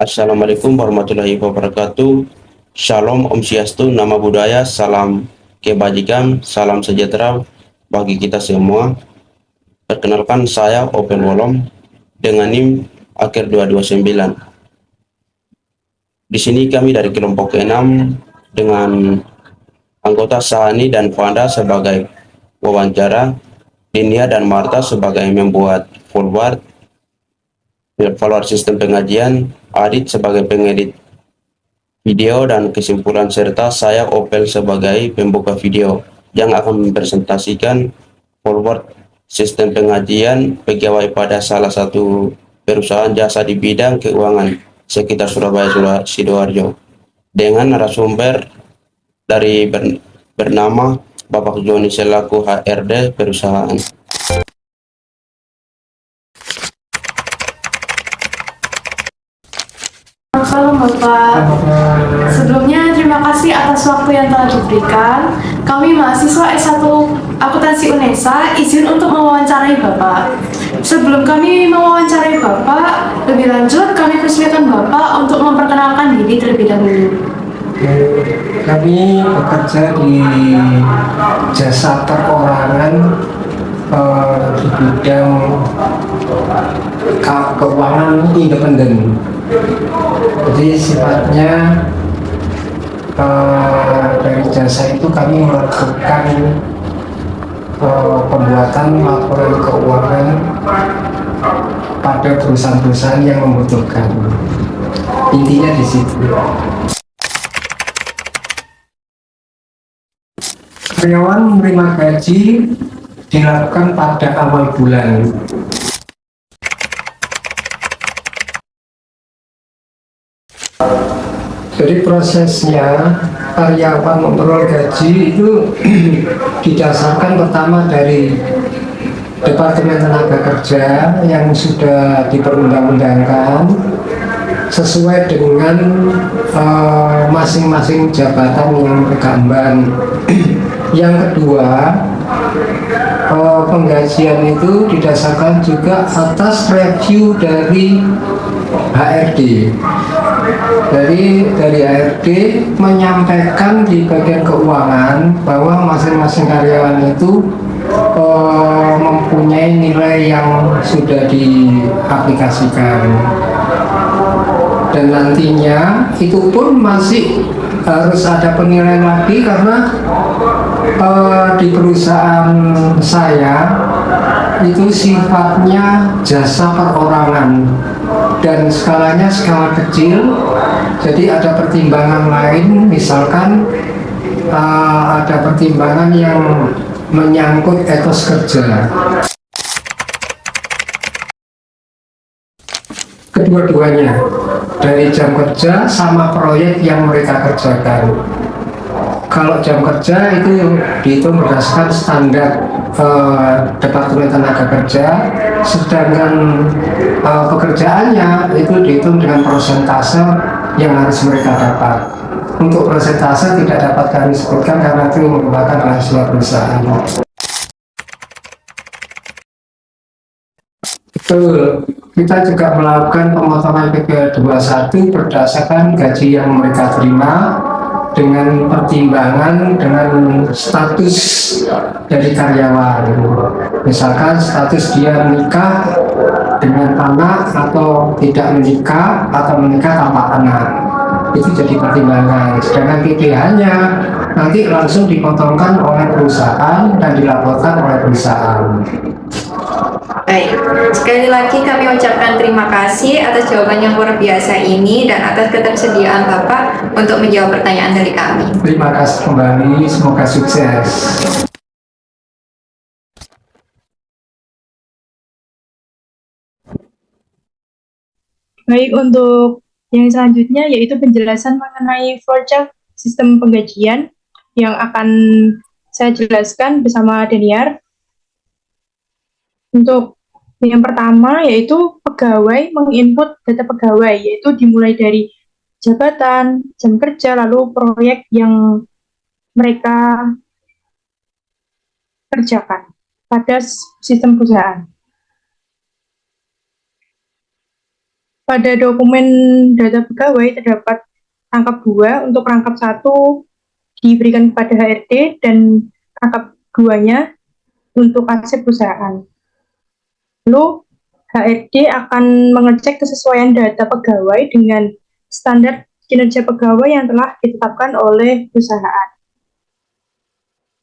Assalamualaikum warahmatullahi wabarakatuh. Shalom, Om Swastiastu, Nama Budaya, salam kebajikan, salam sejahtera bagi kita semua. Perkenalkan saya Open Wolom dengan NIM akhir 229. Di sini kami dari kelompok 6 dengan anggota Sahani dan Fanda sebagai wawancara, Dinia dan Marta sebagai membuat follower sistem pengajian, Adit sebagai pengedit video, dan kesimpulan serta saya Opel sebagai pembuka video yang akan mempresentasikan forward sistem pengajian pegawai pada salah satu perusahaan jasa di bidang keuangan sekitar Surabaya Sidoarjo dengan narasumber dari bernama Bapak Joni selaku HRD perusahaan. Halo Bapak, sebelumnya terima kasih atas waktu yang telah diberikan. Kami mahasiswa S1 Akuntansi UNESA izin untuk mewawancarai Bapak. Sebelum kami mewawancarai Bapak, lebih lanjut kami persilakan Bapak untuk memperkenalkan diri terlebih dahulu. Kami bekerja di jasa perorangan di bidang keuangan independen. Jadi sifatnya dari jasa itu kami melakukan pembuatan laporan keuangan pada perusahaan-perusahaan yang membutuhkan. Intinya di situ. Karyawan menerima gaji dilakukan pada awal bulan. Jadi prosesnya karyawan memperoleh gaji itu didasarkan pertama dari Departemen Tenaga Kerja yang sudah diperundang-undangkan sesuai dengan masing-masing jabatan yang tergambar. Yang kedua, penggajian itu didasarkan juga atas review dari HRD. Dari HRD menyampaikan di bagian keuangan bahwa masing-masing karyawan itu mempunyai nilai yang sudah diaplikasikan. Dan nantinya itu pun masih harus ada penilaian lagi karena di perusahaan saya itu sifatnya jasa perorangan dan skalanya skala kecil, jadi ada pertimbangan lain, misalkan ada pertimbangan yang menyangkut etos kerja. Kedua-duanya dari jam kerja sama proyek yang mereka kerjakan. Kalau jam kerja itu dihitung berdasarkan standar Departemen Tenaga Kerja, sedangkan pekerjaannya itu dihitung dengan persentase yang harus mereka dapat. Untuk persentase tidak dapat kami sebutkan karena itu merupakan rahasia perusahaan. Betul, kita juga melakukan pemotongan PP21 berdasarkan gaji yang mereka terima dengan pertimbangan dengan status dari karyawan. Misalkan status dia menikah dengan anak atau tidak menikah atau menikah tanpa anak, itu jadi pertimbangan. Sedangkan PPh-nya nanti langsung dipotongkan oleh perusahaan dan dilaporkan oleh perusahaan. Baik, sekali lagi kami ucapkan terima kasih atas jawaban yang luar biasa ini dan atas ketersediaan Bapak untuk menjawab pertanyaan dari kami. Terima kasih kembali, semoga sukses. Baik, untuk yang selanjutnya yaitu penjelasan mengenai flowchart sistem penggajian yang akan saya jelaskan bersama Daniar. Untuk yang pertama yaitu pegawai menginput data pegawai, yaitu dimulai dari jabatan, jam kerja, lalu proyek yang mereka kerjakan pada sistem perusahaan. Pada dokumen data pegawai terdapat rangkap 2, untuk rangkap 1 diberikan kepada HRD dan rangkap 2-nya untuk arsip perusahaan. Lalu HRD akan mengecek kesesuaian data pegawai dengan standar kinerja pegawai yang telah ditetapkan oleh perusahaan.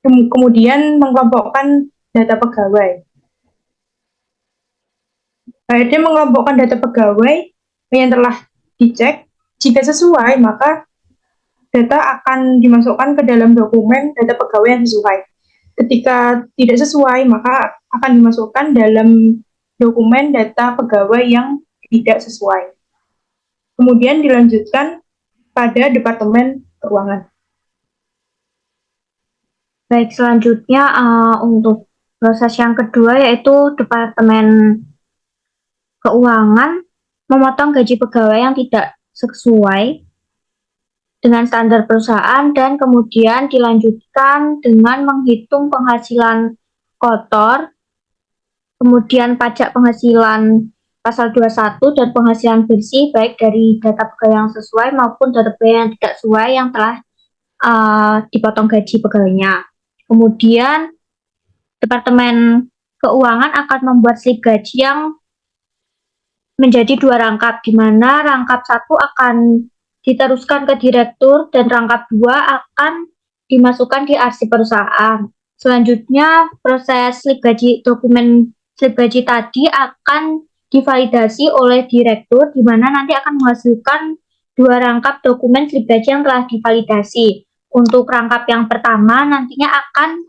Kemudian mengelompokkan data pegawai. HRD mengelompokkan data pegawai yang telah dicek. Jika sesuai, maka data akan dimasukkan ke dalam dokumen data pegawai yang sesuai. Ketika tidak sesuai, maka akan dimasukkan dalam dokumen data pegawai yang tidak sesuai. Kemudian dilanjutkan pada Departemen Keuangan. Baik, selanjutnya untuk proses yang kedua yaitu Departemen Keuangan memotong gaji pegawai yang tidak sesuai dengan standar perusahaan dan kemudian dilanjutkan dengan menghitung penghasilan kotor, kemudian pajak penghasilan pasal 21 dan penghasilan bersih baik dari data pegawai yang sesuai maupun data pegawai yang tidak sesuai yang telah dipotong gaji pegawainya. Kemudian Departemen Keuangan akan membuat slip gaji yang menjadi 2 rangkap, di mana rangkap 1 akan diteruskan ke direktur dan rangkap 2 akan dimasukkan di arsip perusahaan. Selanjutnya proses slip gaji, dokumen slip gaji tadi akan divalidasi oleh direktur, di mana nanti akan menghasilkan 2 rangkap dokumen slip gaji yang telah divalidasi. Untuk rangkap yang pertama nantinya akan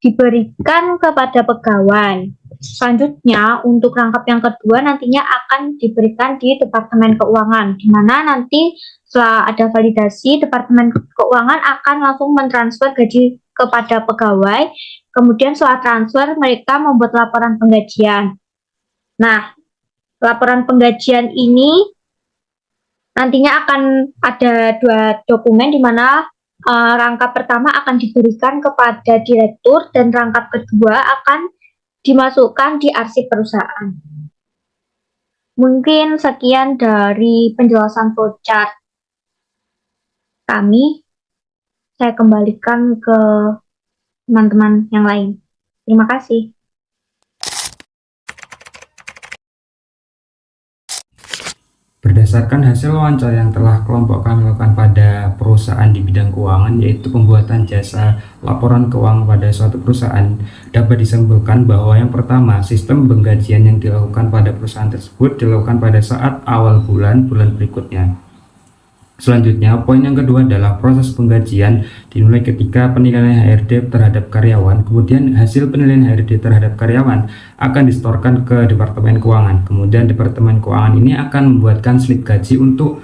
diberikan kepada pegawai. Selanjutnya untuk rangkap yang kedua nantinya akan diberikan di Departemen Keuangan, di mana nanti setelah ada validasi Departemen Keuangan akan langsung mentransfer gaji kepada pegawai. Kemudian setelah transfer mereka membuat laporan penggajian. Nah, laporan penggajian ini nantinya akan ada 2 dokumen, di mana rangkap pertama akan diberikan kepada direktur dan rangkap kedua akan dimasukkan di arsip perusahaan. Mungkin sekian dari penjelasan flowchart kami. Saya kembalikan ke teman-teman yang lain. Terima kasih. Berdasarkan hasil wawancara yang telah kelompok kami lakukan pada perusahaan di bidang keuangan, yaitu pembuatan jasa laporan keuangan pada suatu perusahaan, dapat disimpulkan bahwa yang pertama, sistem penggajian yang dilakukan pada perusahaan tersebut dilakukan pada saat awal bulan berikutnya. Selanjutnya, poin yang kedua adalah proses penggajian dimulai ketika penilaian HRD terhadap karyawan, kemudian hasil penilaian HRD terhadap karyawan akan disetorkan ke Departemen Keuangan. Kemudian Departemen Keuangan ini akan membuatkan slip gaji untuk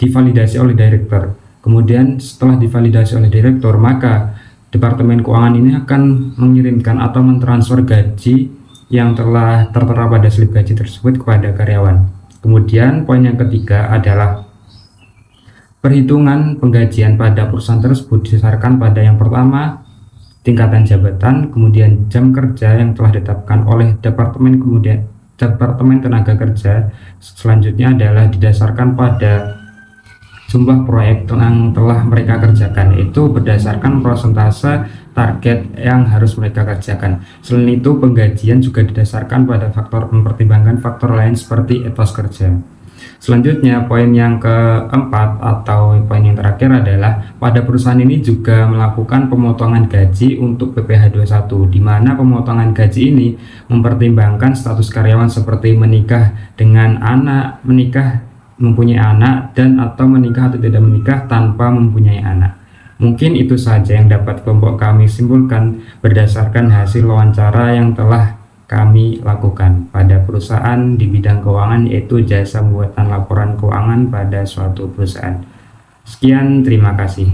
divalidasi oleh direktur. Kemudian setelah divalidasi oleh direktur, maka Departemen Keuangan ini akan mengirimkan atau mentransfer gaji yang telah tertera pada slip gaji tersebut kepada karyawan. Kemudian poin yang ketiga adalah perhitungan penggajian pada perusahaan tersebut didasarkan pada yang pertama, tingkatan jabatan, kemudian jam kerja yang telah ditetapkan oleh Departemen, kemudian Departemen Tenaga Kerja. Selanjutnya adalah didasarkan pada jumlah proyek yang telah mereka kerjakan, itu berdasarkan persentase target yang harus mereka kerjakan. Selain itu, penggajian juga didasarkan pada faktor, mempertimbangkan faktor lain seperti etos kerja. Selanjutnya, poin yang keempat atau poin yang terakhir adalah pada perusahaan ini juga melakukan pemotongan gaji untuk PPh 21, di mana pemotongan gaji ini mempertimbangkan status karyawan seperti menikah dengan anak, menikah mempunyai anak, dan atau menikah atau tidak menikah tanpa mempunyai anak. Mungkin itu saja yang dapat kelompok kami simpulkan berdasarkan hasil wawancara yang telah kami lakukan pada perusahaan di bidang keuangan, yaitu jasa pembuatan laporan keuangan pada suatu perusahaan. Sekian, terima kasih.